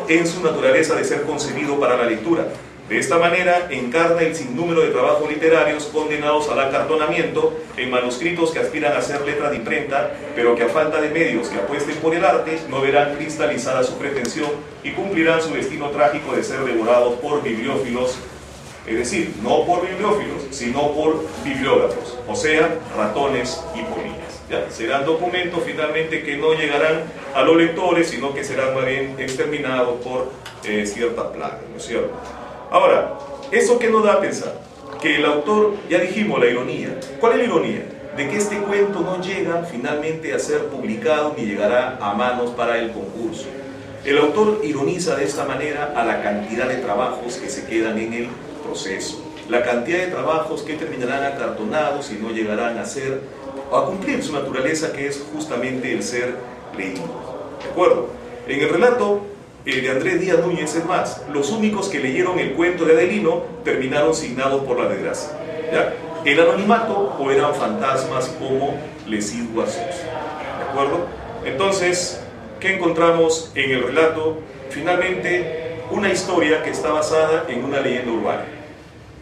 en su naturaleza de ser concebido para la lectura. De esta manera encarna el sinnúmero de trabajos literarios condenados al acartonamiento en manuscritos que aspiran a ser letras de imprenta, pero que a falta de medios que apuesten por el arte no verán cristalizada su pretensión y cumplirán su destino trágico de ser devorados por bibliófilos, es decir, no por bibliófilos, sino por bibliógrafos, o sea, ratones y polillas. ¿Ya? Serán documentos finalmente que no llegarán a los lectores, sino que serán más bien exterminados por cierta plaga, ¿no es cierto? Ahora, ¿eso qué nos da a pensar? Que el autor, ya dijimos la ironía. ¿Cuál es la ironía? De que este cuento no llega finalmente a ser publicado ni llegará a manos para el concurso. El autor ironiza de esta manera a la cantidad de trabajos que se quedan en el proceso, la cantidad de trabajos que terminarán acartonados y no llegarán a cumplir su naturaleza, que es justamente el ser leído. ¿De acuerdo? En el relato de Andrés Díaz Núñez, es más, los únicos que leyeron el cuento de Adelino terminaron signados por la desgracia. ¿Ya? El anonimato o eran fantasmas como Lecid Guasos. ¿De acuerdo? Entonces, ¿qué encontramos en el relato? Finalmente, una historia que está basada en una leyenda urbana,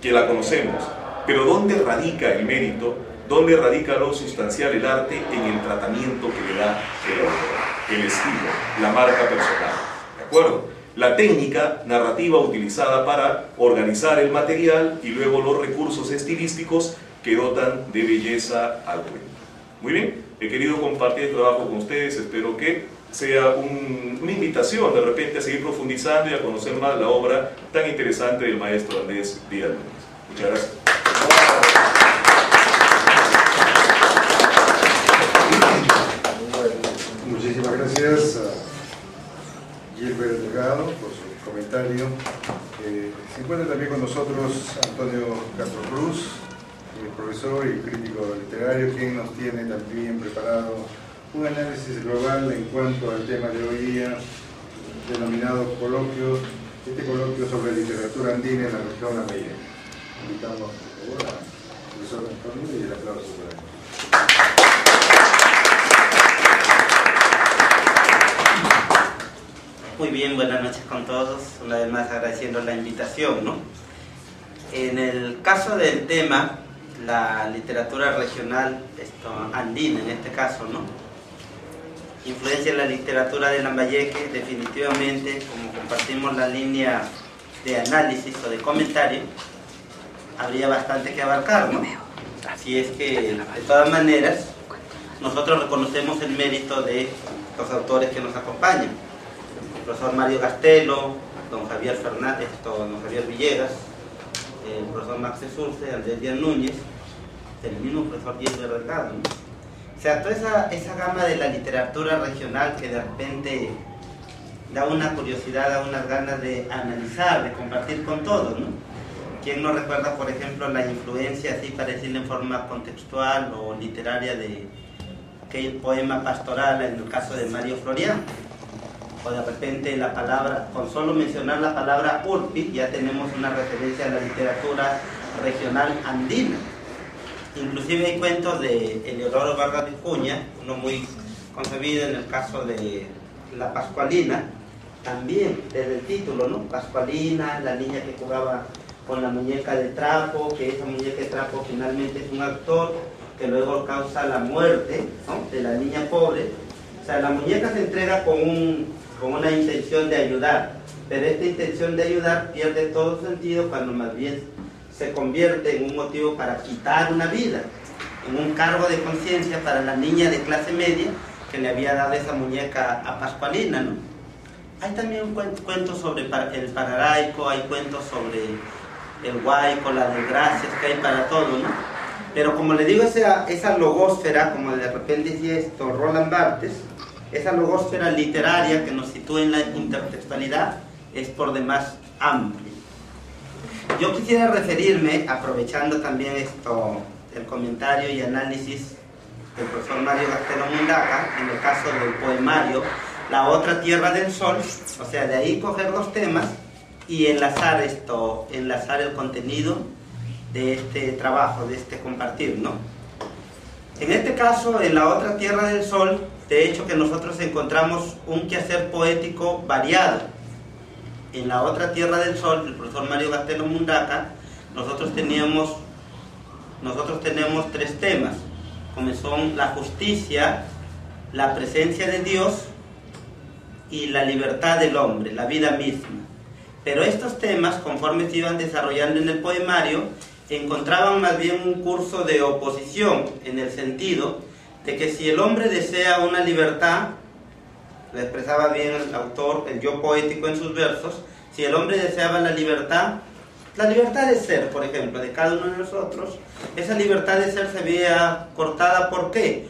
que la conocemos, pero ¿dónde radica el mérito? ¿Dónde radica lo sustancial, el arte? En el tratamiento que le da el autor, el estilo, la marca personal. ¿De acuerdo? La técnica narrativa utilizada para organizar el material y luego los recursos estilísticos que dotan de belleza al cuento. Muy bien, he querido compartir el trabajo con ustedes, espero que sea una invitación de repente a seguir profundizando y a conocer más la obra tan interesante del maestro Andrés Díaz Núñez. Muchas gracias. Muchísimas gracias a Gilbert Delgado por su comentario. Se encuentra también con nosotros Antonio Castro Cruz, profesor y crítico literario, quien nos tiene también preparado un análisis global en cuanto al tema de hoy día, denominado coloquio, coloquio sobre literatura andina en la región amerindia. Invitamos por favor al profesor Antonio y el aplauso para él. Muy bien, buenas noches con todos. Una vez más agradeciendo la invitación, ¿no? En el caso del tema, la literatura regional andina, en este caso, ¿no? Influencia en la literatura de Lambayeque, definitivamente, como compartimos la línea de análisis o de comentario, habría bastante que abarcar, ¿no? Así es que, de todas maneras, nosotros reconocemos el mérito de los autores que nos acompañan. El profesor Mario Castelo, don Javier Fernández, don Javier Villegas, el profesor Max de Surce, Andrés Díaz Núñez, el mismo profesor Gilbert Delgado, ¿no? O sea, toda esa gama de la literatura regional que de repente da una curiosidad, da unas ganas de analizar, de compartir con todos, ¿no? ¿Quién no recuerda, por ejemplo, la influencia, así para decirlo en forma contextual o literaria, de aquel poema pastoral en el caso de Mario Florián? O de repente la palabra, con solo mencionar la palabra urpi, ya tenemos una referencia a la literatura regional andina. Inclusive hay cuentos de Eleodoro Vargas Vicuña, uno muy concebido en el caso de La Pascualina, también desde el título, ¿no? Pascualina, la niña que jugaba con la muñeca de trapo, que esa muñeca de trapo finalmente es un actor que luego causa la muerte, ¿no?, de la niña pobre. O sea, la muñeca se entrega con una intención de ayudar, pero esta intención de ayudar pierde todo sentido cuando más bien se convierte en un motivo para quitar una vida, en un cargo de conciencia para la niña de clase media que le había dado esa muñeca a Pascualina, ¿no? Hay también cuentos sobre el Pararaico, hay cuentos sobre el Huayco, las desgracias que hay para todo, ¿no? Pero como le digo, esa logósfera, como de repente decía Roland Barthes, esa logósfera literaria que nos sitúa en la intertextualidad es por demás amplia. Yo quisiera referirme, aprovechando también el comentario y análisis del profesor Mario Castelo Mundaca, en el caso del poemario La Otra Tierra del Sol, o sea, de ahí coger los temas y enlazar el contenido de este trabajo, de este compartir, ¿no? En este caso, en La Otra Tierra del Sol, de hecho que nosotros encontramos un quehacer poético variado. En La Otra Tierra del Sol, el profesor Mario Gastelo Mundaca, nosotros tenemos 3 temas, como son la justicia, la presencia de Dios y la libertad del hombre, la vida misma. Pero estos temas, conforme se iban desarrollando en el poemario, encontraban más bien un curso de oposición, en el sentido de que si el hombre desea una libertad, lo expresaba bien el autor, el yo poético en sus versos, si el hombre deseaba la libertad de ser, por ejemplo, de cada uno de nosotros, esa libertad de ser se veía cortada. ¿Por qué?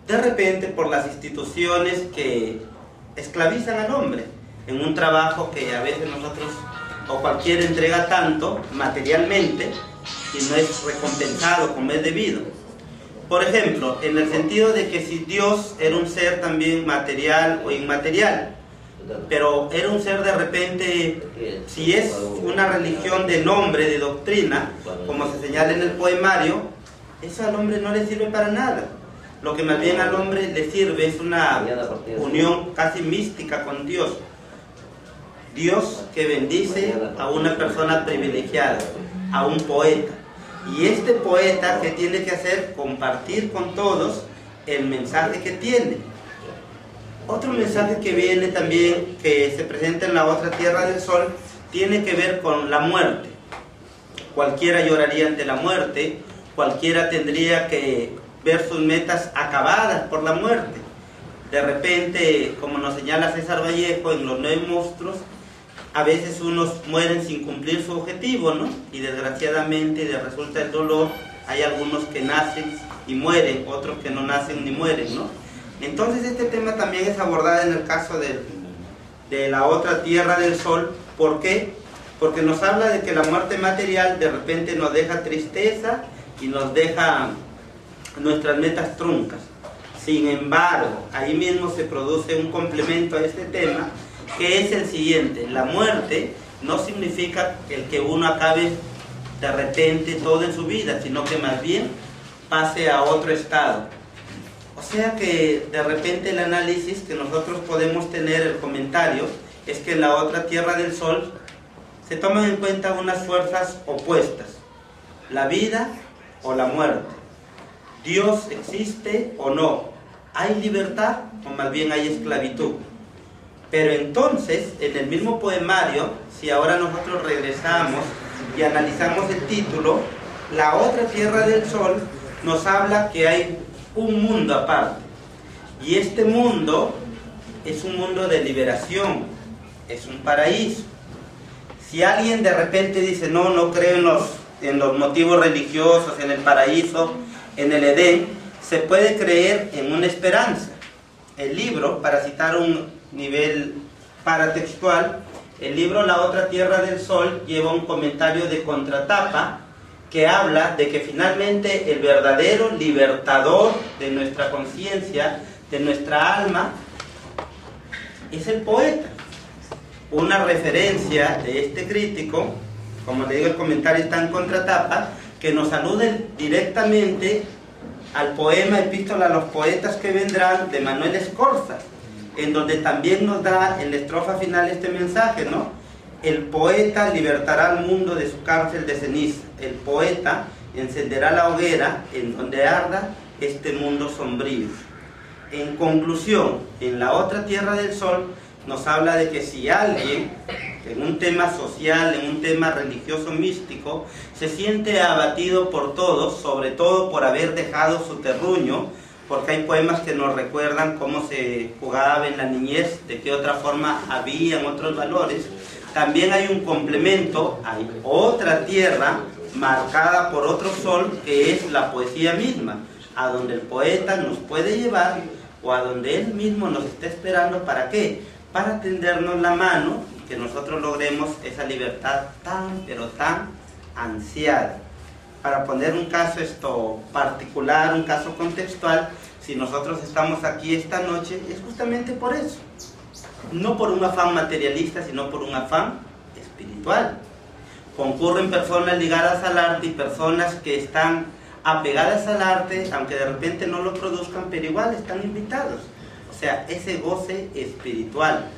De repente por las instituciones que esclavizan al hombre en un trabajo que a veces nosotros o cualquiera entrega tanto materialmente y no es recompensado como es debido. Por ejemplo, en el sentido de que si Dios era un ser también material o inmaterial, pero era un ser de repente, si es una religión de nombre, de doctrina, como se señala en el poemario, eso al hombre no le sirve para nada. Lo que más bien al hombre le sirve es una unión casi mística con Dios. Dios que bendice a una persona privilegiada, a un poeta. Y este poeta, ¿qué tiene que hacer? Compartir con todos el mensaje que tiene. Otro mensaje que viene también, que se presenta en La Otra Tierra del Sol, tiene que ver con la muerte. Cualquiera lloraría ante la muerte, cualquiera tendría que ver sus metas acabadas por la muerte. De repente, como nos señala César Vallejo en Los 9 monstruos, a veces unos mueren sin cumplir su objetivo, ¿no? Y desgraciadamente resulta el dolor. Hay algunos que nacen y mueren, otros que no nacen ni mueren, ¿no? Entonces este tema también es abordado en el caso de La Otra Tierra del Sol. ¿Por qué? Porque nos habla de que la muerte material de repente nos deja tristeza y nos deja nuestras metas truncas. Sin embargo, ahí mismo se produce un complemento a este tema, que es el siguiente: la muerte no significa el que uno acabe de repente todo en su vida, sino que más bien pase a otro estado. O sea que de repente el análisis que nosotros podemos tener, el comentario, es que en La Otra Tierra del Sol se toman en cuenta unas fuerzas opuestas: la vida o la muerte. ¿Dios existe o no? ¿Hay libertad o más bien hay esclavitud? Pero entonces, en el mismo poemario, si ahora nosotros regresamos y analizamos el título, La Otra Tierra del Sol nos habla que hay un mundo aparte. Y este mundo es un mundo de liberación, es un paraíso. Si alguien de repente dice, no creo en los motivos religiosos, en el paraíso, en el Edén, se puede creer en una esperanza. El libro, para citar un nivel paratextual, el libro La Otra Tierra del Sol lleva un comentario de contratapa que habla de que finalmente el verdadero libertador de nuestra conciencia, de nuestra alma, es el poeta. Una referencia de este crítico, como le digo, el comentario está en contratapa, que nos alude directamente al poema Epístola a los Poetas que Vendrán de Manuel Escorza, en donde también nos da en la estrofa final este mensaje, ¿no? El poeta libertará al mundo de su cárcel de ceniza. El poeta encenderá la hoguera en donde arda este mundo sombrío. En conclusión, en La Otra Tierra del Sol nos habla de que si alguien, en un tema social, en un tema religioso místico, se siente abatido por todos, sobre todo por haber dejado su terruño, porque hay poemas que nos recuerdan cómo se jugaba en la niñez, de qué otra forma habían otros valores. También hay un complemento, hay otra tierra marcada por otro sol, que es la poesía misma, a donde el poeta nos puede llevar o a donde él mismo nos está esperando. ¿Para qué? Para tendernos la mano y que nosotros logremos esa libertad tan, pero tan ansiada. Para poner un caso particular, un caso contextual, si nosotros estamos aquí esta noche, es justamente por eso. No por un afán materialista, sino por un afán espiritual. Concurren personas ligadas al arte y personas que están apegadas al arte, aunque de repente no lo produzcan, pero igual están invitados. sea, ese goce espiritual